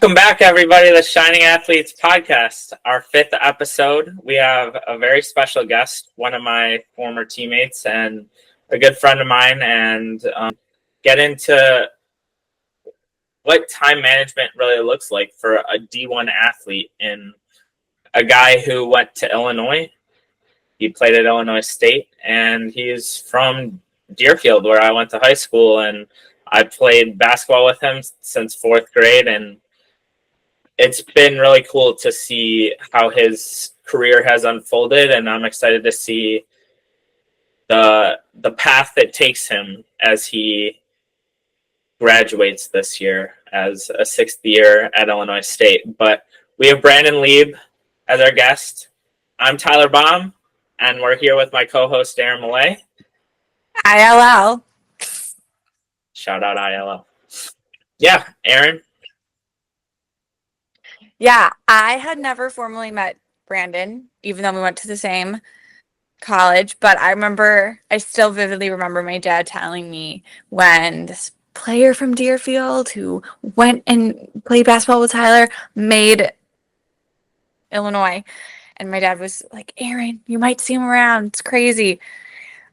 Welcome back, everybody, to the Shining Athletes podcast, our 5th episode. We have a very special guest, one of my former teammates and a good friend of mine, and get into what time management really looks like for a D1 athlete and a guy who went to Illinois. He played at Illinois State, and he's from Deerfield, where I went to high school, and I played basketball with him since 4th grade, and it's been really cool to see how his career has unfolded, and I'm excited to see the path that takes him as he graduates this year as a 6th year at Illinois State. But we have Brandon Lieb as our guest. I'm Tyler Baum, and we're here with my co-host Erin Molay. ILL. Shout out ILL. Yeah, Erin. Yeah, I had never formally met Brandon, even though we went to the same college. But I still vividly remember my dad telling me when this player from Deerfield who went and played basketball with Tyler made Illinois. And my dad was like, Erin, you might see him around. It's crazy.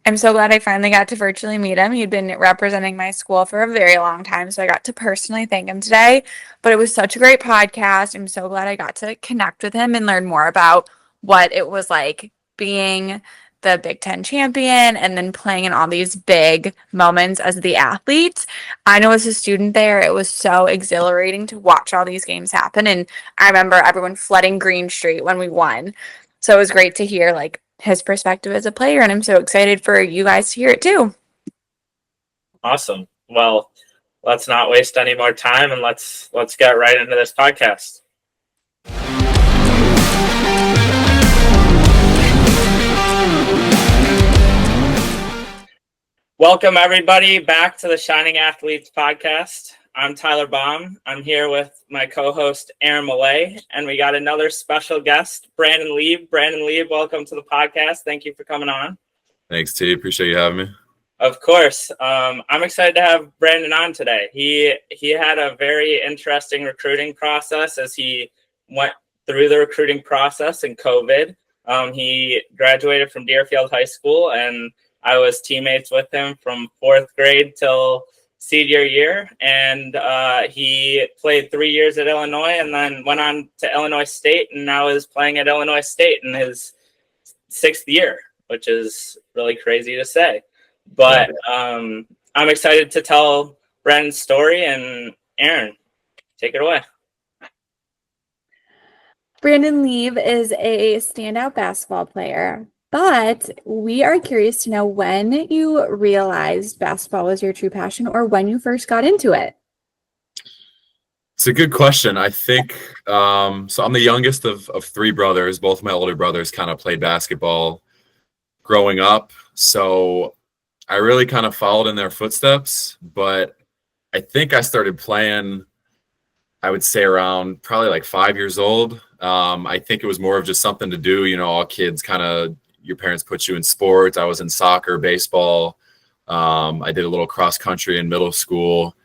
I'm so glad I finally got to virtually meet him. He'd been representing my school for a very long time, so I got to personally thank him today. But it was such a great podcast. I'm so glad I got to connect with him and learn more about what it was like being the Big Ten champion and then playing in all these big moments as the athlete. I know as a student there, it was so exhilarating to watch all these games happen. And I remember everyone flooding Green Street when we won. So it was great to hear his perspective as a player, and I'm so excited for you guys to hear it too. Awesome. Well, let's not waste any more time, and let's get right into this podcast. Welcome, everybody, back to the Shining Athletes podcast. I'm Tyler Baum. I'm here with my co-host, Erin Molay, and we got another special guest, Brandon Lieb. Brandon Lieb, welcome to the podcast. Thank you for coming on. Thanks, T. Appreciate you having me. Of course. I'm excited to have Brandon on today. He had a very interesting recruiting process as he went through the recruiting process in COVID. He graduated from Deerfield High School, and I was teammates with him from 4th grade till senior year, and he played 3 years at Illinois and then went on to Illinois State and now is playing at Illinois State in his 6th year, which is really crazy to say. But I'm excited to tell Brandon's story, and Erin, take it away. Brandon Lieb is a standout basketball player. But we are curious to know when you realized basketball was your true passion or when you first got into it. It's a good question. I think, so I'm the youngest of 3 brothers. Both my older brothers kind of played basketball growing up. So I really kind of followed in their footsteps. But I think I started playing, I would say around probably 5 years old. I think it was more of just something to do. All kids kind of, your parents put you in sports. I was in soccer, baseball. I did a little cross country in middle school.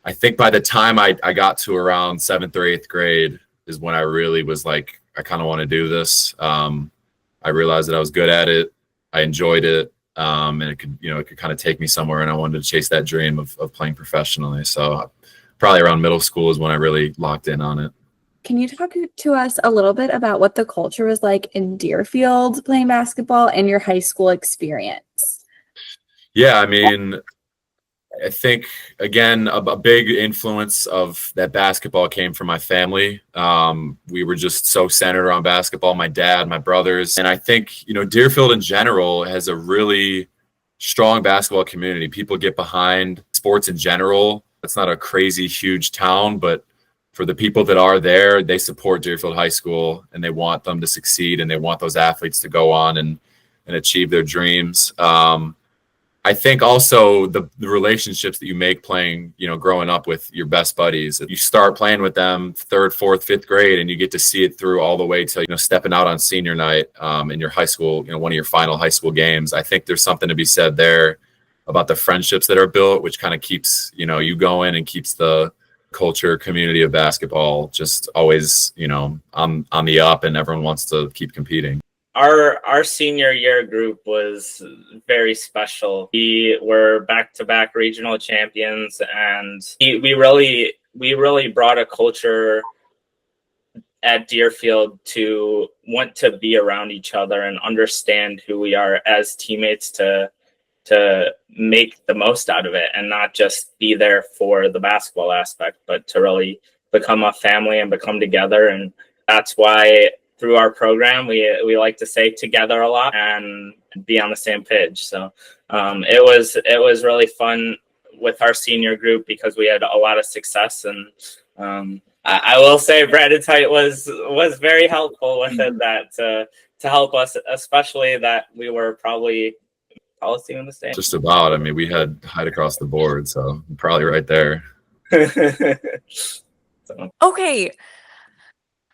I think by the time I got to around 7th or 8th grade is when I really was like, I kind of want to do this. I realized that I was good at it. I enjoyed it. And it could kind of take me somewhere, and I wanted to chase that dream of playing professionally. So probably around middle school is when I really locked in on it. Can you talk to us a little bit about what the culture was like in Deerfield playing basketball and your high school experience? Yeah, I mean, I think, again, a big influence of that basketball came from my family. We were just so centered around basketball, my dad, my brothers. And I think, Deerfield in general has a really strong basketball community. People get behind sports in general. It's not a crazy, huge town, but for the people that are there, they support Deerfield High School, and they want them to succeed, and they want those athletes to go on and achieve their dreams. I think also the relationships that you make playing, growing up with your best buddies, you start playing with them 3rd, 4th, 5th grade, and you get to see it through all the way to, stepping out on senior night in your high school, one of your final high school games. I think there's something to be said there about the friendships that are built, which kind of keeps, you going and keeps the culture, community of basketball, just always, on the up, and everyone wants to keep competing. Our senior year group was very special. We were back-to-back regional champions, and we really brought a culture at Deerfield to want to be around each other and understand who we are as teammates to make the most out of it, and not just be there for the basketball aspect, but to really become a family and become together. And that's why through our program, we like to say together a lot and be on the same page. So it was really fun with our senior group because we had a lot of success. And I will say Brandon Tite was very helpful with it, that to help us, especially that we were probably tallest team in the state. Just about. I mean, we had height across the board, so probably right there. Okay.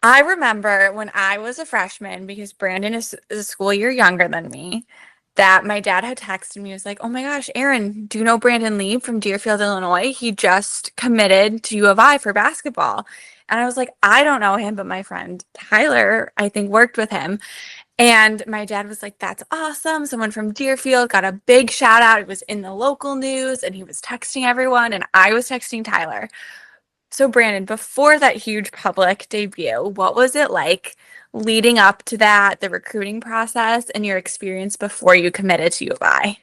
I remember when I was a freshman, because Brandon is a school year younger than me, that my dad had texted me. He was like, "Oh my gosh, Erin, do you know Brandon Lieb from Deerfield, Illinois? He just committed to U of I for basketball." And I was like, "I don't know him, but my friend Tyler, I think, worked with him." And my dad was like, "That's awesome. Someone from Deerfield got a big shout out. It was in the local news," and he was texting everyone, and I was texting Tyler. So Brandon, before that huge public debut, what was it like leading up to that, the recruiting process, and your experience before you committed to U of I?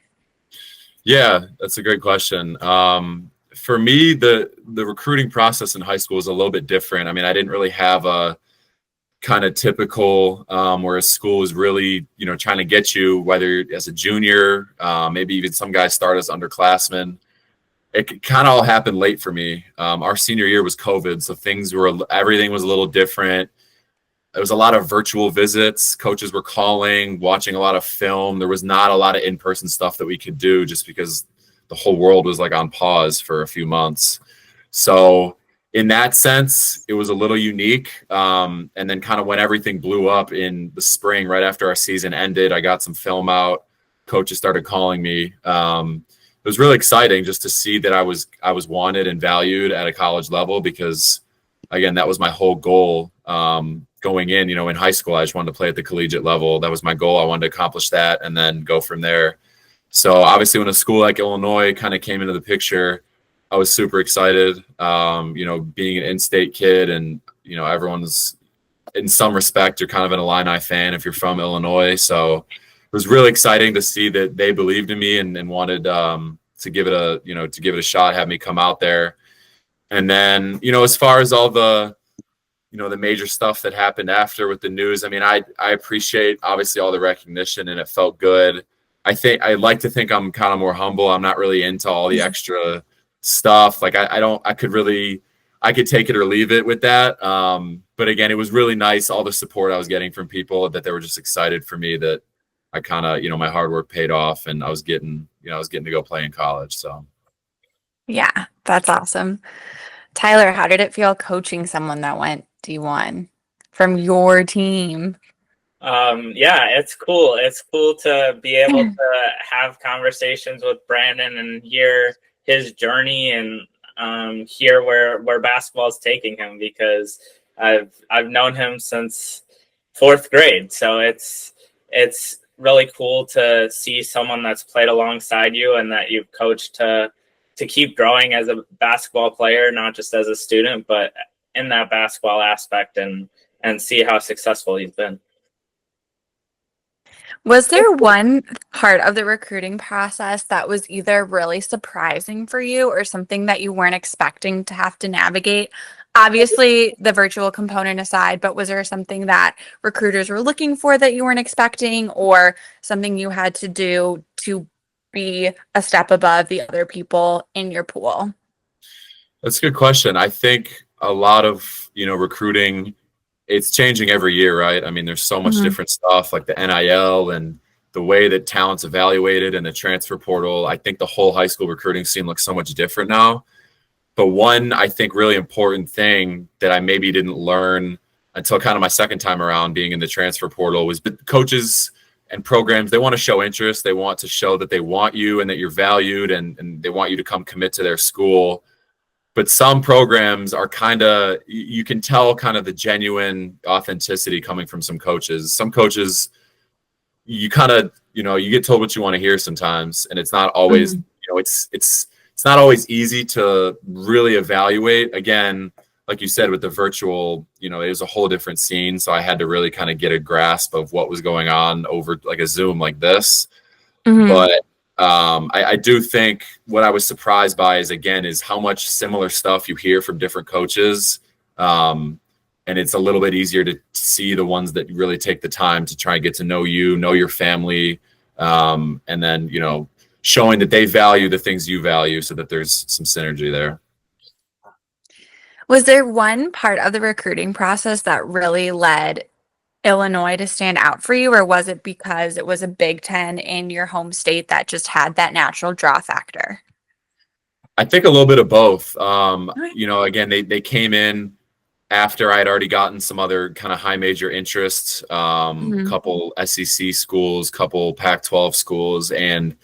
Yeah, that's a great question. For me, the recruiting process in high school was a little bit different. I mean, I didn't really have a kind of typical where a school is really, trying to get you, whether as a junior, maybe even some guys start as underclassmen. It kind of all happened late for me. Our senior year was COVID, so everything was a little different. There was a lot of virtual visits. Coaches were calling, watching a lot of film. There was not a lot of in-person stuff that we could do just because the whole world was like on pause for a few months. So in that sense, it was a little unique. And then kind of when everything blew up in the spring, right after our season ended, I got some film out. Coaches started calling me. It was really exciting just to see that I was wanted and valued at a college level, because again, that was my whole goal going in. In high school, I just wanted to play at the collegiate level. That was my goal. I wanted to accomplish that and then go from there. So obviously when a school like Illinois kind of came into the picture, I was super excited. Being an in-state kid, and everyone's, in some respect, you're kind of an Illini fan if you're from Illinois. So it was really exciting to see that they believed in me and wanted to give it a shot, have me come out there. And then, as far as all the major stuff that happened after with the news, I mean, I appreciate obviously all the recognition, and it felt good. I like to think I'm kind of more humble. I'm not really into all the extra stuff. Like I could take it or leave it with that. But again, it was really nice, all the support I was getting from people, that they were just excited for me, that I kind of, my hard work paid off, and I was getting to go play in college. So Yeah, that's awesome. Tyler, how did it feel coaching someone that went D1 from your team? Yeah, it's cool. It's cool to be able to have conversations with Brandon and hear his journey, and hear where basketball is taking him, because I've known him since 4th grade. So it's really cool to see someone that's played alongside you and that you've coached to keep growing as a basketball player, not just as a student, but in that basketball aspect, and see how successful he's been. Was there one part of the recruiting process that was either really surprising for you or something that you weren't expecting to have to navigate? Obviously, the virtual component aside, but was there something that recruiters were looking for that you weren't expecting, or something you had to do to be a step above the other people in your pool? that's a good question. I think a lot of, recruiting, it's changing every year, right? I mean, there's so much different stuff, like the NIL and the way that talent's evaluated and the transfer portal. I think the whole high school recruiting scene looks so much different now. But one, I think, really important thing that I maybe didn't learn until kind of my second time around being in the transfer portal was that coaches and programs, they want to show interest. They want to show that they want you and that you're valued, and they want you to come commit to their school. but some programs are kind of, you can tell kind of the genuine authenticity coming from some coaches. Some coaches, you kind of, you get told what you want to hear sometimes, and it's not always, it's not always easy to really evaluate. Again, like you said, with the virtual, it was a whole different scene. So I had to really kind of get a grasp of what was going on over like a Zoom like this. But I do think what I was surprised by is how much similar stuff you hear from different coaches. And it's a little bit easier to see the ones that really take the time to try and get to know you, know your family, and then, showing that they value the things you value so that there's some synergy there. Was there one part of the recruiting process that really led Illinois to stand out for you, or was it because it was a Big Ten in your home state that just had that natural draw factor? I think a little bit of both. Again, they came in after I had already gotten some other kind of high major interests, couple SEC schools, couple Pac-12 schools, and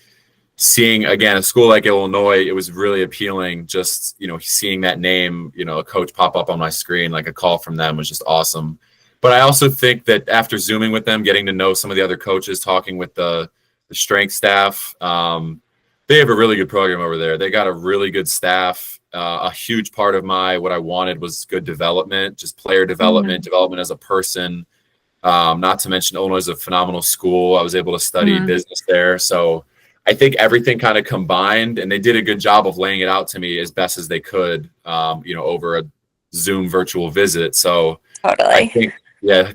seeing, again, a school like Illinois, it was really appealing. Just, seeing that name, a coach pop up on my screen, like a call from them was just awesome. But I also think that after Zooming with them, getting to know some of the other coaches, talking with the strength staff, they have a really good program over there. They got a really good staff. A huge part of what I wanted was good development, just player development, development as a person. Not to mention Illinois is a phenomenal school. I was able to study business there. So I think everything kind of combined, and they did a good job of laying it out to me as best as they could, over a Zoom virtual visit. So totally. I think,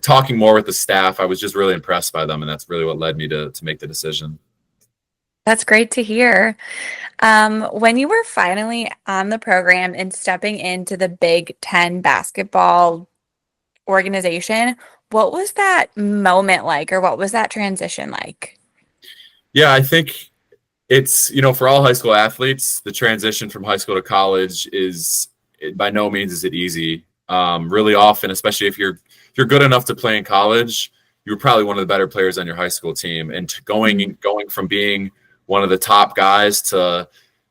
talking more with the staff, I was just really impressed by them, and that's really what led me to make the decision. That's great to hear. When you were finally on the program and stepping into the Big Ten basketball organization, what was that moment like, or what was that transition like? Yeah, I think it's, for all high school athletes, the transition from high school to college by no means is it easy. Really often, especially if you're good enough to play in college, you were probably one of the better players on your high school team. And going from being one of the top guys to,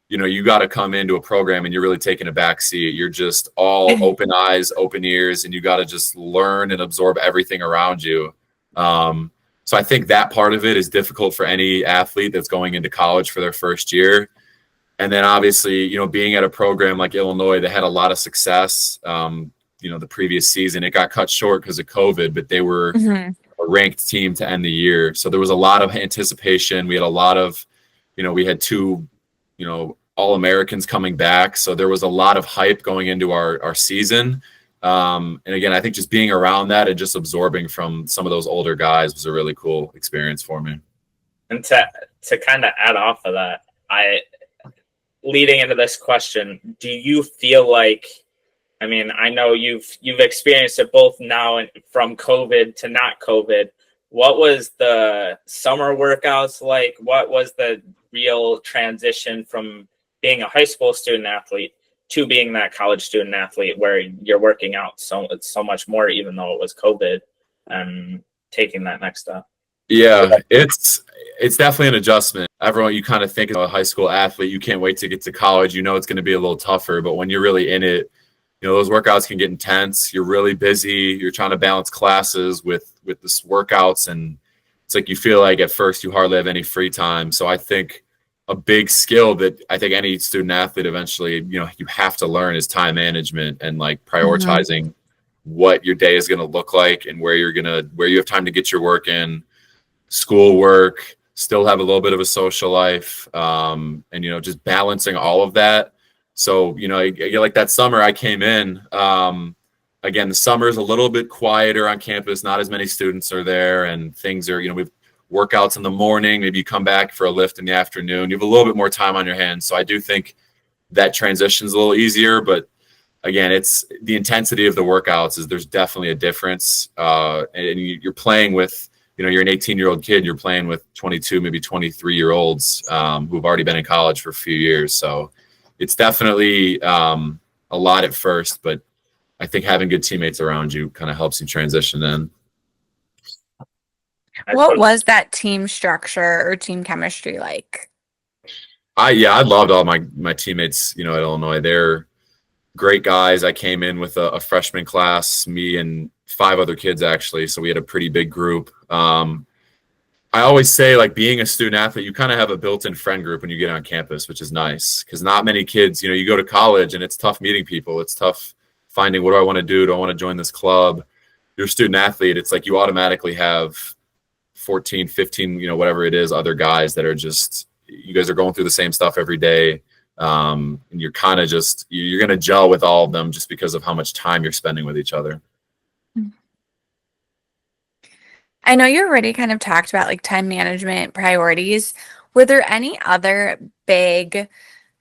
you got to come into a program and you're really taking a back seat. You're just all open eyes, open ears, and you got to just learn and absorb everything around you. So I think that part of it is difficult for any athlete that's going into college for their first year. And then obviously, being at a program like Illinois that had a lot of success, the previous season, it got cut short because of COVID, but they were a ranked team to end the year. So there was a lot of anticipation. We had a lot of, we had two, All-Americans coming back. So there was a lot of hype going into our season. And again, I think just being around that and just absorbing from some of those older guys was a really cool experience for me. And to kind of add off of that, leading into this question, do you feel like, I know you've experienced it both now and from COVID to not COVID. What was the summer workouts like? What was the real transition from being a high school student athlete to being that college student athlete where you're working out so much more, even though it was COVID, and taking that next step? Yeah, it's definitely an adjustment. Everyone, you kind of think of a high school athlete, you can't wait to get to college. It's going to be a little tougher, but when you're really in it, those workouts can get intense. You're really busy. You're trying to balance classes with this workouts, and it's like you feel like at first you hardly have any free time. So I think a big skill that I think any student athlete eventually, you have to learn is time management and like prioritizing what your day is going to look like and where you have time to get your work in, school work, still have a little bit of a social life, and, just balancing all of that. So, like that summer I came in, again, the summer is a little bit quieter on campus. Not as many students are there, and things are, we've workouts in the morning. Maybe you come back for a lift in the afternoon. You have a little bit more time on your hands. So I do think that transition is a little easier, but again, it's the intensity of the workouts there's definitely a difference. And you're playing with, you're an 18-year-old kid, you're playing with 22, maybe 23-year-olds who've already been in college for a few years. So it's definitely a lot at first, but I think having good teammates around you kind of helps you transition in. What was that team structure or team chemistry like? I loved all my teammates, at Illinois. great guys. I came in with a freshman class, me and 5 other kids actually, so we had a pretty big group. I always say, like, being a student athlete, you kind of have a built-in friend group when you get on campus, which is nice because not many kids, you go to college and it's tough meeting people. It's tough finding, what do I want to do? Do I want to join this club? You're a student athlete. It's like you automatically have 14, 15, whatever it is, other guys that are just, you guys are going through the same stuff every day. And you're kind of just, you're going to gel with all of them just because of how much time you're spending with each other. I know you already kind of talked about like time management priorities. Were there any other big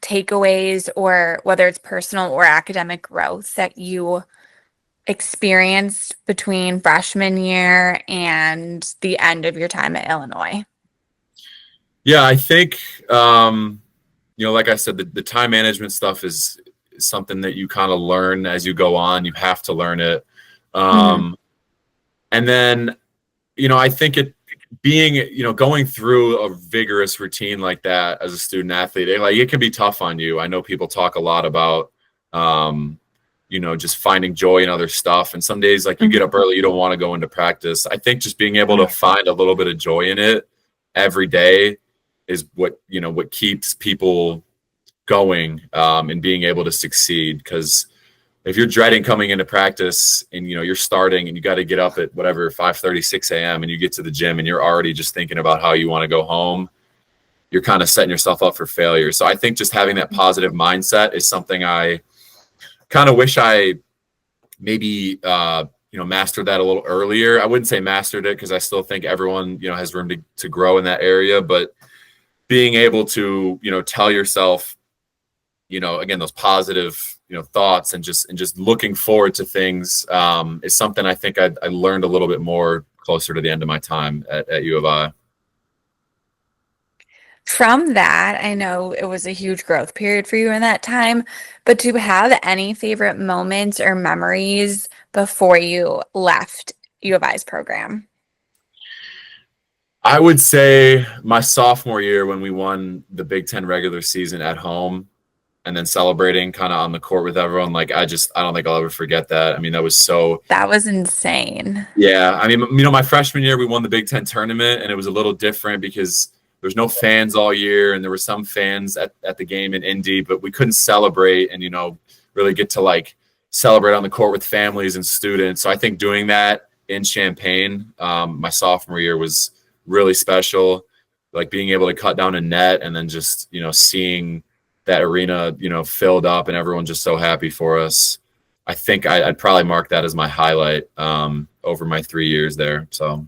takeaways, or whether it's personal or academic growth, that you experienced between freshman year and the end of your time at Illinois? Yeah, I think, like I said, the time management stuff is something that you kind of learn as you go on. You have to learn it. And then, I think going through a vigorous routine like that as a student athlete, it can be tough on you. I know people talk a lot about, just finding joy in other stuff. And some days, like, you get up early, you don't want to go into practice. I think just being able to find a little bit of joy in it every day is what keeps people going, and being able to succeed. Because if you're dreading coming into practice and you're starting and you got to get up at whatever 5:30, 6 a.m. and you get to the gym and you're already just thinking about how you want to go home, you're kind of setting yourself up for failure. So I think just having that positive mindset is something I kind of wish I maybe mastered that a little earlier. I wouldn't say mastered it because I still think everyone has room to grow in that area, but being able to tell yourself again those positive thoughts and just looking forward to things is something I think I learned a little bit more closer to the end of my time at U of I. From that, I know it was a huge growth period for you in that time, but do you have any favorite moments or memories before you left U of I's program? I would say my sophomore year when we won the Big Ten regular season at home and then celebrating kind of on the court with everyone. Like, I don't think I'll ever forget that. I mean, that was insane. Yeah. I mean, my freshman year, we won the Big Ten tournament and it was a little different because there's no fans all year. And there were some fans at the game in Indy, but we couldn't celebrate and, really get to like celebrate on the court with families and students. So I think doing that in Champaign, my sophomore year was really special. Like being able to cut down a net and then just, seeing that arena, filled up and everyone just so happy for us. I think I'd probably mark that as my highlight over my 3 years there. So.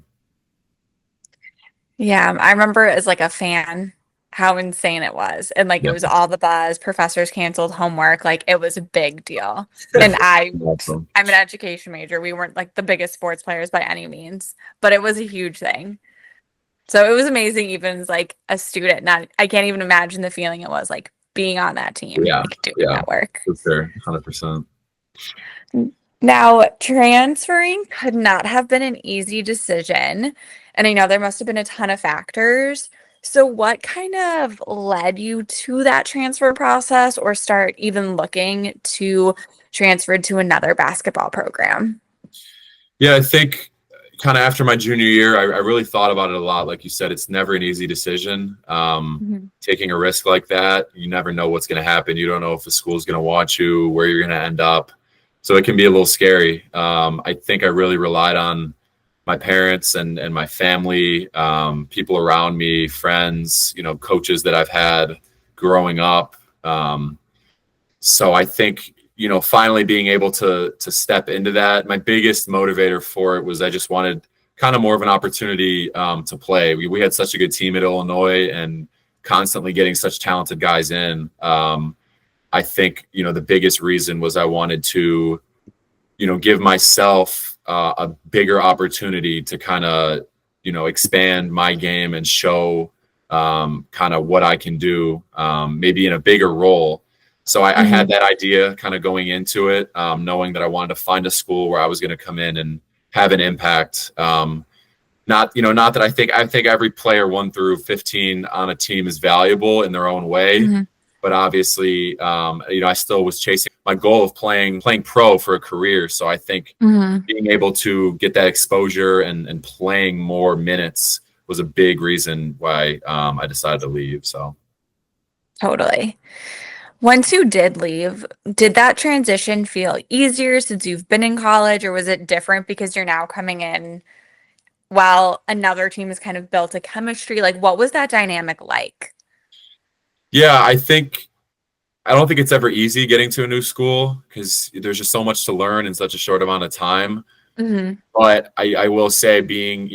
Yeah, I remember as like a fan how insane it was. And like it was all the buzz, professors canceled homework, like it was a big deal. And Awesome. I'm an education major. We weren't like the biggest sports players by any means, but it was a huge thing. So it was amazing even as like a student. I can't even imagine the feeling it was like being on that team, like doing that work. For sure, 100%. Now, transferring could not have been an easy decision. And I know there must have been a ton of factors. So what kind of led you to that transfer process or start even looking to transfer to another basketball program? Yeah, I think kind of after my junior year, I really thought about it a lot. Like you said, it's never an easy decision. Taking a risk like that, you never know what's going to happen. You don't know if the school's going to want you, where you're going to end up. So it can be a little scary. I think I really relied on my parents and my family, people around me, friends, coaches that I've had growing up. So I think, finally being able to step into that, my biggest motivator for it was I just wanted kind of more of an opportunity to play. We had such a good team at Illinois and constantly getting such talented guys in. I think, the biggest reason was I wanted to, give myself a bigger opportunity to kind of, expand my game and show kind of what I can do, maybe in a bigger role. So I had that idea kind of going into it, knowing that I wanted to find a school where I was going to come in and have an impact. Not that I think every player 1 through 15 on a team is valuable in their own way. but obviously, I still was chasing my goal of playing pro for a career. So I think being able to get that exposure and playing more minutes was a big reason why I decided to leave. So Totally. Once you did leave, did that transition feel easier since you've been in college, or was it different because you're now coming in while another team has kind of built a chemistry? Like, what was that dynamic like? yeah, I don't think it's ever easy getting to a new school because there's just so much to learn in such a short amount of time. But I will say, being,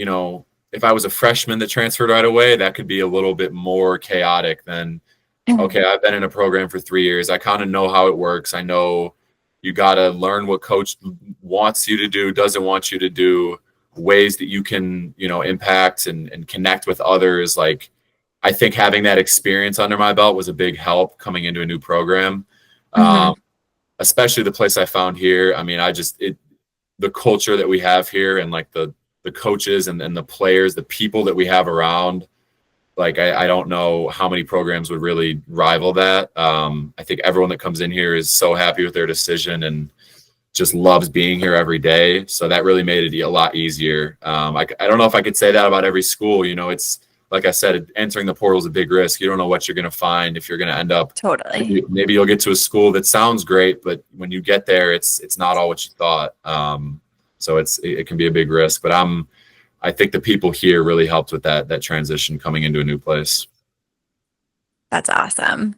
if I was a freshman that transferred right away, that could be a little bit more chaotic than, okay, I've been in a program for 3 years. I kind of know how it works. I know you got to learn what coach wants you to do, doesn't want you to do, ways that you can, impact and connect with others. Like, I think having that experience under my belt was a big help coming into a new program, especially the place I found here. I mean, the culture that we have here, and like the coaches and the players, the people that we have around, like I don't know how many programs would really rival that. I think everyone that comes in here is so happy with their decision and just loves being here every day. So that really made it a lot easier. I don't know if I could say that about every school. It's, like I said, entering the portal is a big risk. You don't know what you're going to find, if you're going to end up. Totally. Maybe you'll get to a school that sounds great, but when you get there, it's not all what you thought. So it can be a big risk. But I think the people here really helped with that transition coming into a new place. That's awesome.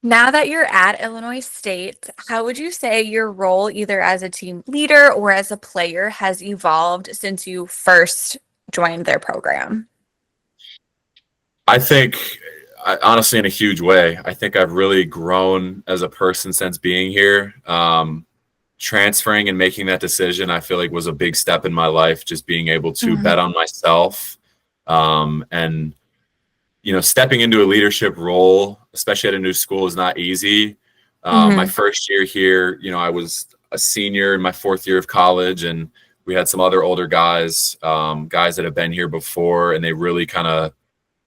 Now that you're at Illinois State, how would you say your role, either as a team leader or as a player, has evolved since you first joined their program? I think, honestly, in a huge way. I think I've really grown as a person since being here. Transferring and making that decision, I feel like, was a big step in my life, just being able to bet on myself. And, stepping into a leadership role, especially at a new school, is not easy. My first year here, I was a senior in my 4th year of college, and we had some other older guys that have been here before, and they really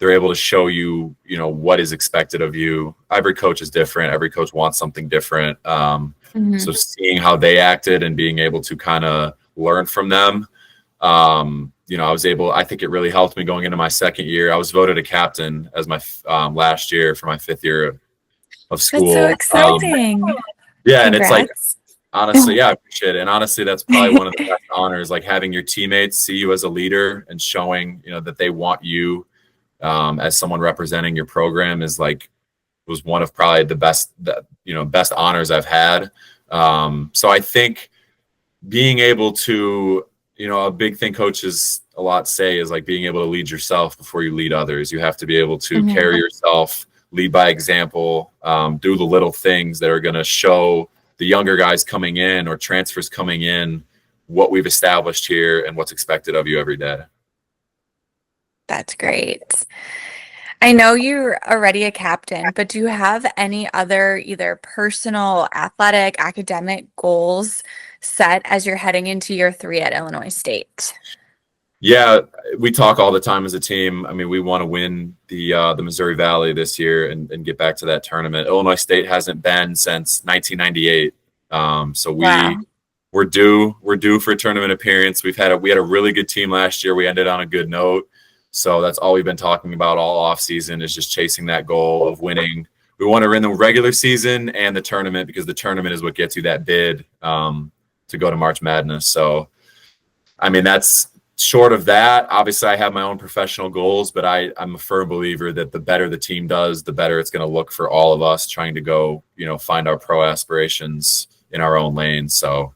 they're able to show you, what is expected of you. Every coach is different. Every coach wants something different. So seeing how they acted and being able to kind of learn from them, I think it really helped me going into my second year. I was voted a captain as my last year for my 5th year of school. That's so exciting. Yeah. Congrats. And it's like, honestly, yeah, I appreciate it. And honestly, that's probably one of the best honors, like having your teammates see you as a leader and showing, that they want you as someone representing your program was one of probably the best honors I've had. So I think being able to, a big thing coaches a lot say is like being able to lead yourself before you lead others. You have to be able to carry yourself, lead by example, do the little things that are going to show the younger guys coming in or transfers coming in what we've established here and what's expected of you every day. That's great. I know you're already a captain, but do you have any other either personal, athletic, academic goals set as you're heading into year 3 at Illinois State? Yeah, we talk all the time as a team. I mean, we want to win the Missouri Valley this year and get back to that tournament. Illinois State hasn't been since 1998. So we're due for a tournament appearance. We had a really good team last year. We ended on a good note. So that's all we've been talking about all off season, is just chasing that goal of winning. We want to win the regular season and the tournament, because the tournament is what gets you that bid to go to March Madness. So, I mean, that's short of that. Obviously, I have my own professional goals, but I'm a firm believer that the better the team does, the better it's going to look for all of us trying to go, find our pro aspirations in our own lane. So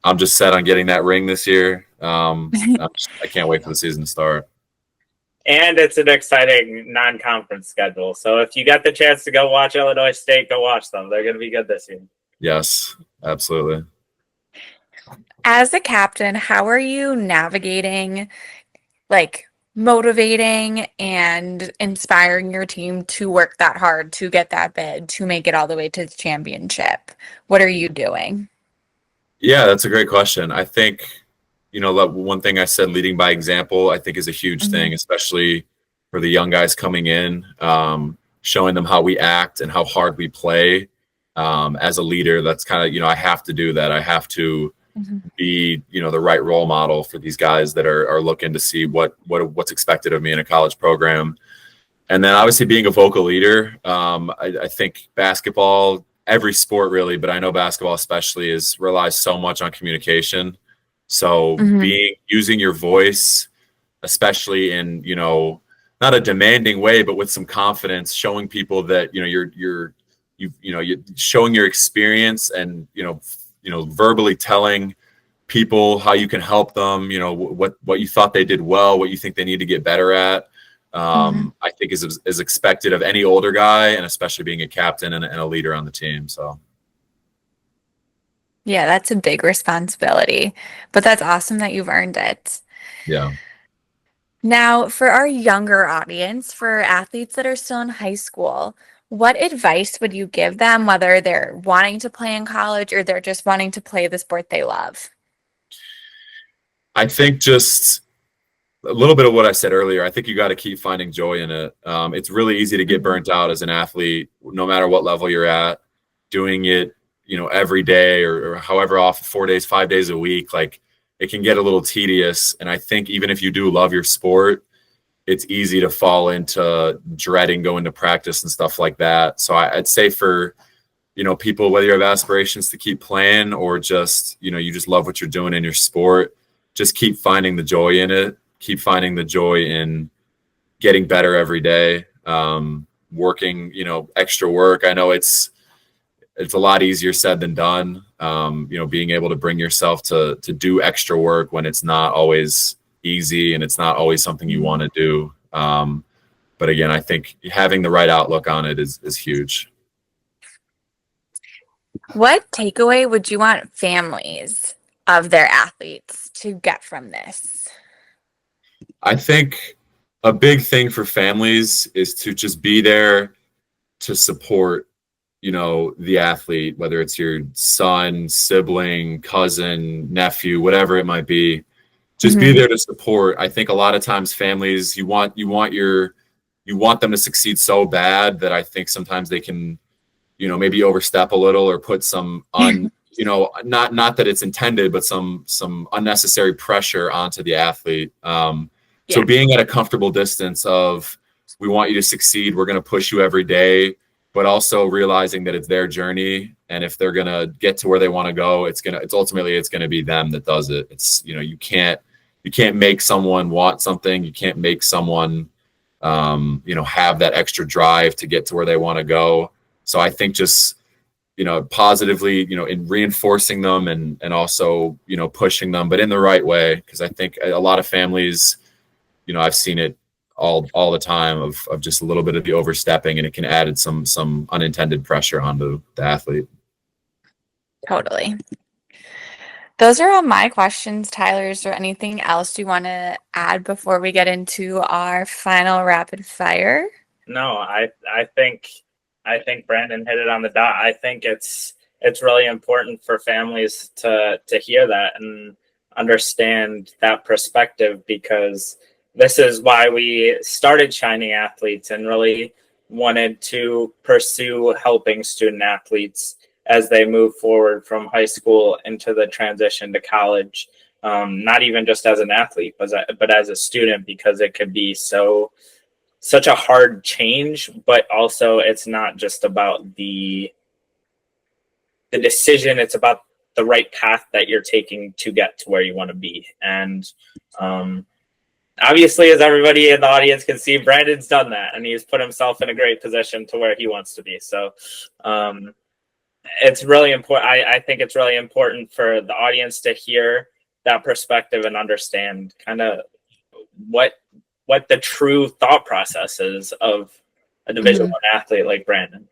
I'm just set on getting that ring this year. I can't wait for the season to start. And it's an exciting non-conference schedule. So if you got the chance to go watch Illinois State, go watch them. They're going to be good this year. Yes, absolutely. As a captain, how are you navigating, motivating and inspiring your team to work that hard, to get that bid, to make it all the way to the championship? What are you doing? Yeah, that's a great question. I think, one thing I said, leading by example, I think is a huge thing, especially for the young guys coming in. showing them how we act and how hard we play. As a leader, that's kind of, I have to do that. I have to be, the right role model for these guys that are looking to see what's expected of me in a college program. And then obviously being a vocal leader. I think basketball, every sport really, but I know basketball especially relies so much on communication. So using your voice, especially in, not a demanding way, but with some confidence, showing people that, you're showing your experience and, verbally telling people how you can help them, what you thought they did well, what you think they need to get better at. I think is expected of any older guy, and especially being a captain and a leader on the team. So. Yeah, that's a big responsibility, but that's awesome that you've earned it. Yeah. Now, for our younger audience, for athletes that are still in high school, what advice would you give them, whether they're wanting to play in college or they're just wanting to play the sport they love? I think just a little bit of what I said earlier. I think you got to keep finding joy in it. It's really easy to get burnt out as an athlete, no matter what level you're at, doing it, every day or however often, 4 days, 5 days a week. Like, it can get a little tedious. And I think even if you do love your sport, it's easy to fall into dreading going to practice and stuff like that. So I'd say for, people, whether you have aspirations to keep playing or just, you just love what you're doing in your sport, just keep finding the joy in it. Keep finding the joy in getting better every day, working, extra work. I know it's a lot easier said than done. Being able to bring yourself to do extra work when it's not always easy and it's not always something you want to do. But again, I think having the right outlook on it is huge. What takeaway would you want families of their athletes to get from this? I think a big thing for families is to just be there to support, the athlete, whether it's your son, sibling, cousin, nephew, whatever it might be. Just be there to support. I think a lot of times families, you want them to succeed so bad that I think sometimes they can, maybe overstep a little or put some not that it's intended, but some unnecessary pressure onto the athlete. So being at a comfortable distance of, we want you to succeed, we're going to push you every day, but also realizing that it's their journey, and if they're going to get to where they want to go, it's ultimately going to be them that does it. It's, you can't make someone want something. You can't make someone have that extra drive to get to where they want to go. So I think just, positively, in reinforcing them and also, pushing them, but in the right way. Because I think a lot of families, I've seen it all the time of just a little bit of the overstepping, and it can add some unintended pressure onto the athlete. Totally. Those are all my questions, Tyler. Is there anything else you want to add before we get into our final rapid fire? No, I think Brandon hit it on the dot. I think it's really important for families to hear that and understand that perspective, because this is why we started Shining Athletes and really wanted to pursue helping student athletes as they move forward from high school into the transition to college, not even just as an athlete, but as a student, because it could be such a hard change, but also it's not just about the decision, it's about the right path that you're taking to get to where you want to be. And obviously, as everybody in the audience can see, Brandon's done that, and he's put himself in a great position to where he wants to be. So it's really important. I think it's really important for the audience to hear that perspective and understand kind of what the true thought process is of a Division I athlete like Brandon.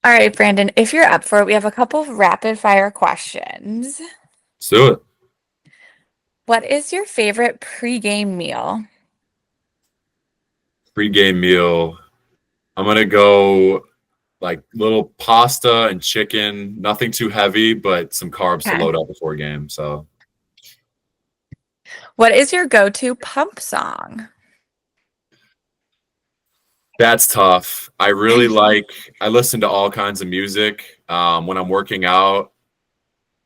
All right, Brandon, if you're up for it, we have a couple of rapid fire questions. Let's do it. What is your favorite pregame meal? Pre-game meal, I'm going to go like little pasta and chicken, nothing too heavy, but some carbs to load up before game. So, what is your go-to pump song? That's tough. I listen to all kinds of music. When I'm working out,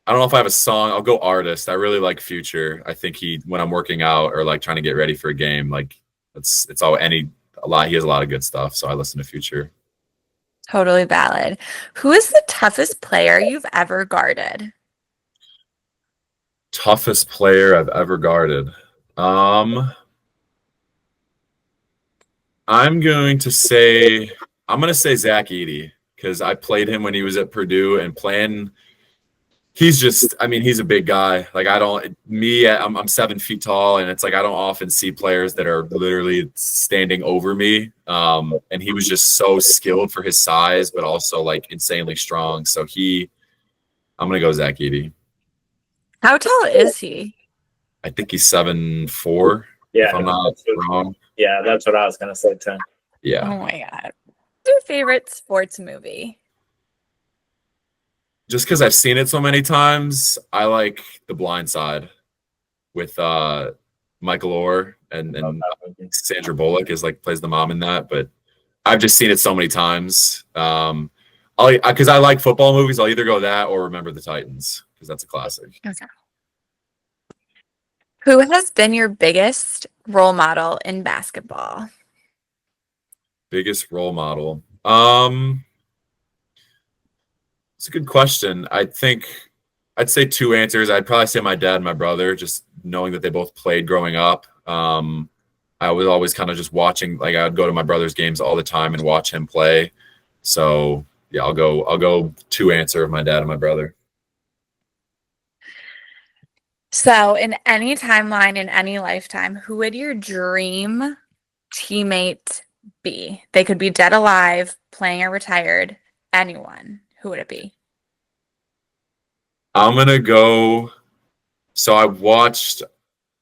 I don't know if I have a song. I'll go artist. I really like Future. I think when I'm working out or like trying to get ready for a game, like it's all a lot. He has a lot of good stuff. So I listen to Future. Totally valid. Who is the toughest player you've ever guarded? Toughest player I've ever guarded. I'm going to say Zach Edey because I played him when he was at Purdue and playing. He's a big guy. Like I'm 7 feet tall, and it's like I don't often see players that are literally standing over me. And he was just so skilled for his size, but also like insanely strong. So I'm gonna go Zach Edey. How tall is he? I think he's 7'4". Yeah, if I'm not wrong. Yeah, that's what I was gonna say too. Yeah. Oh my God. What's your favorite sports movie? Just because I've seen it so many times, I like The Blind Side with Michael Orr and Sandra Bullock plays the mom in that. But I've just seen it so many times. Because I like football movies, I'll either go that or Remember the Titans because that's a classic. Okay. Who has been your biggest role model in basketball? Biggest role model. It's a good question. I think I'd say two answers. I'd probably say my dad and my brother, just knowing that they both played growing up. I was always kind of just watching, like I would go to my brother's games all the time and watch him play. So yeah, I'll go two answer of my dad and my brother. So in any timeline, in any lifetime, who would your dream teammate be? They could be dead, alive, playing, or retired. Anyone. Who would it be? I'm gonna go. So I watched.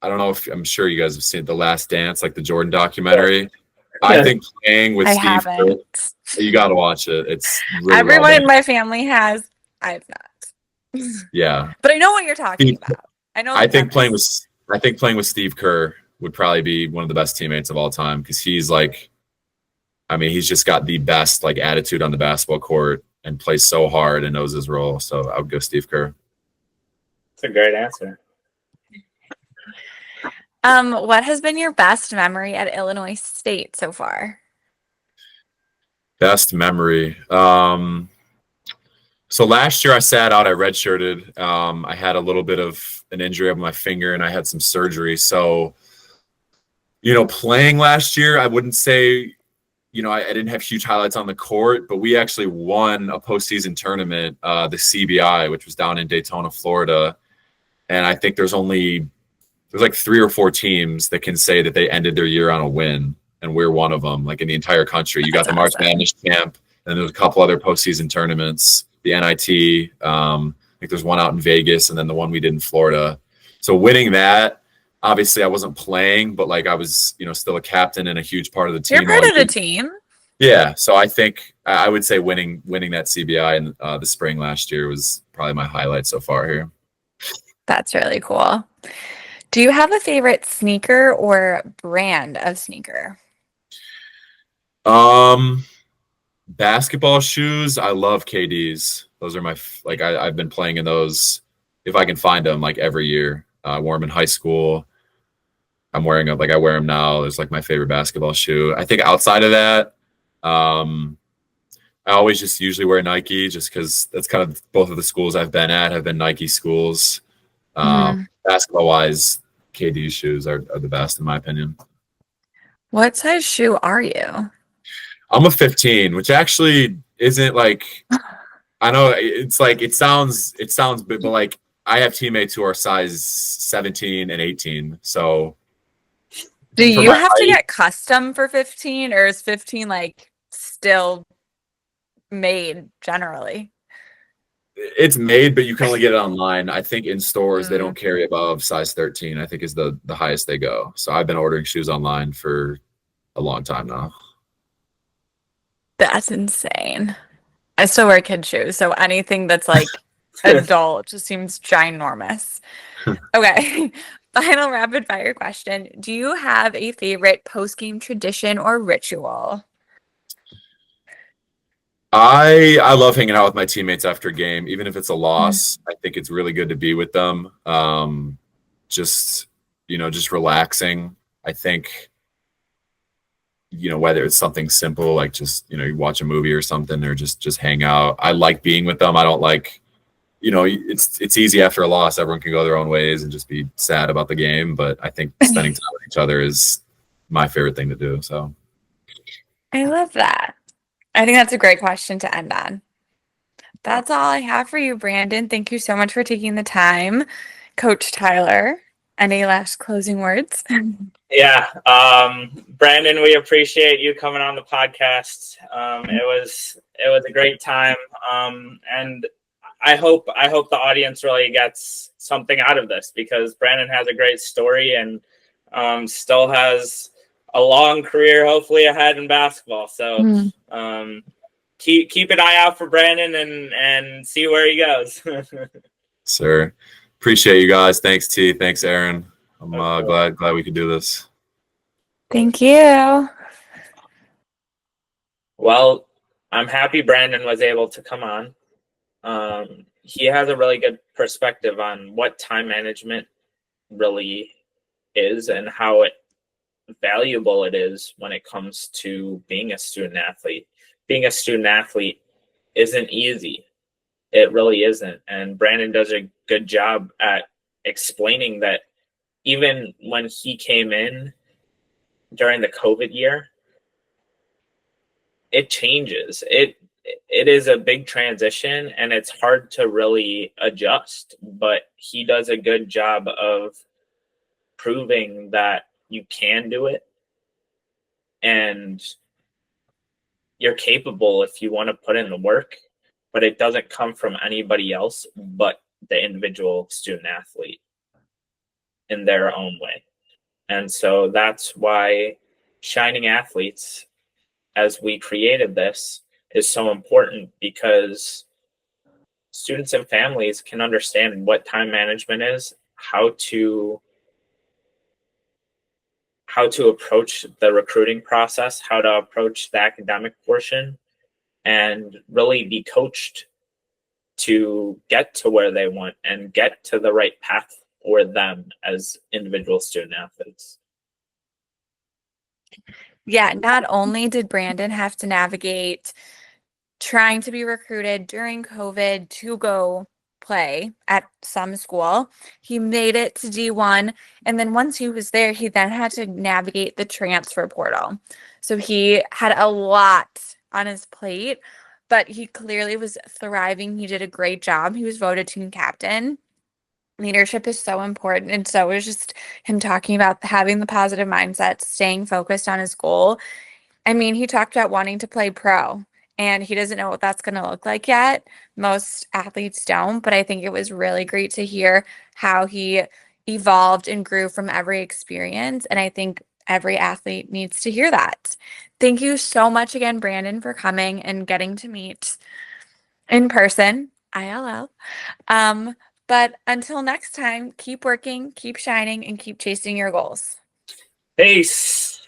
I don't know if I'm sure you guys have seen The Last Dance, like the Jordan documentary. Yeah. I think playing with Steve Kerr, you got to watch it. It's really everyone in my family has. I have not. Yeah, but I know what you're talking about. I think playing with Steve Kerr would probably be one of the best teammates of all time because he's like, I mean, he's just got the best like attitude on the basketball court and plays so hard and knows his role. So I would go Steve Kerr. That's a great answer. What has been your best memory at Illinois State so far? Best memory. So last year I sat out, I redshirted. I had a little bit of an injury on my finger and I had some surgery. So, playing last year, I wouldn't say, I didn't have huge highlights on the court, but we actually won a postseason tournament, the CBI, which was down in Daytona, Florida. And I think there's like 3 or 4 teams that can say that they ended their year on a win. And we're one of them, like in the entire country. You got the March Madness champ, and there's a couple other postseason tournaments, the NIT. I think there's one out in Vegas, and then the one we did in Florida. So winning that, obviously I wasn't playing, but like I was, still a captain and a huge part of the team. You're part of the team. Yeah. So I think I would say winning that CBI in the spring last year was probably my highlight so far here. That's really cool. Do you have a favorite sneaker or brand of sneaker? Basketball shoes. I love KDs. Those are I've been playing in those if I can find them like every year. I wore them in high school. I'm wearing them I wear them now. It's like my favorite basketball shoe. I think outside of that, I always just usually wear Nike just because that's kind of both of the schools I've been at have been Nike schools. Basketball wise, KD shoes are the best in my opinion. What size shoe are you? I'm a 15, which actually isn't like, I know it's like, it sounds big, but like I have teammates who are size 17 and 18. So do you have to get custom for 15 or is 15 like still made generally? It's made, but you can only get it online. I think in stores, they don't carry above size 13, I think is the highest they go. So I've been ordering shoes online for a long time now. That's insane. I still wear kid shoes, so anything that's like adult just seems ginormous. Okay. Final rapid fire question. Do you have a favorite post-game tradition or ritual? I love hanging out with my teammates after a game, even if it's a loss. I think it's really good to be with them. Just just relaxing. I think whether it's something simple like just you watch a movie or something, or just hang out. I like being with them. I don't like it's easy after a loss. Everyone can go their own ways and just be sad about the game. But I think spending time with each other is my favorite thing to do. So I love that. I think that's a great question to end on. That's all I have for you, Brandon. Thank you so much for taking the time. Coach Tyler, any last closing words? Yeah. Brandon, we appreciate you coming on the podcast. It was a great time. And I hope the audience really gets something out of this, because Brandon has a great story and still has a long career hopefully ahead in basketball. So keep an eye out for Brandon and see where he goes. sir, appreciate you guys. Thanks T. Thanks Erin. I'm glad we could do this. Thank you. Well, I'm happy Brandon was able to come on. He has a really good perspective on what time management really is and how valuable it is when it comes to being a student athlete. Being a student athlete isn't easy. It really isn't. And Brandon does a good job at explaining that even when he came in during the COVID year, it changes. It is a big transition and it's hard to really adjust, but he does a good job of proving that you can do it and you're capable if you want to put in the work, but it doesn't come from anybody else but the individual student athlete in their own way. And so that's why Shining Athletes, as we created this, is so important, because students and families can understand what time management is, how to approach the recruiting process, how to approach the academic portion, and really be coached to get to where they want and get to the right path for them as individual student athletes. Yeah, not only did Brandon have to navigate trying to be recruited during COVID to go play at some school, he made it to D1. And then once he was there, he then had to navigate the transfer portal. So he had a lot on his plate, but he clearly was thriving. He did a great job. He was voted team captain. Leadership is so important. And so it was just him talking about having the positive mindset, staying focused on his goal. I mean, he talked about wanting to play pro, and he doesn't know what that's going to look like yet. Most athletes don't, but I think it was really great to hear how he evolved and grew from every experience. And I think every athlete needs to hear that. Thank you so much again, Brandon, for coming and getting to meet in person, ILL. But until next time, keep working, keep shining, and keep chasing your goals. Peace.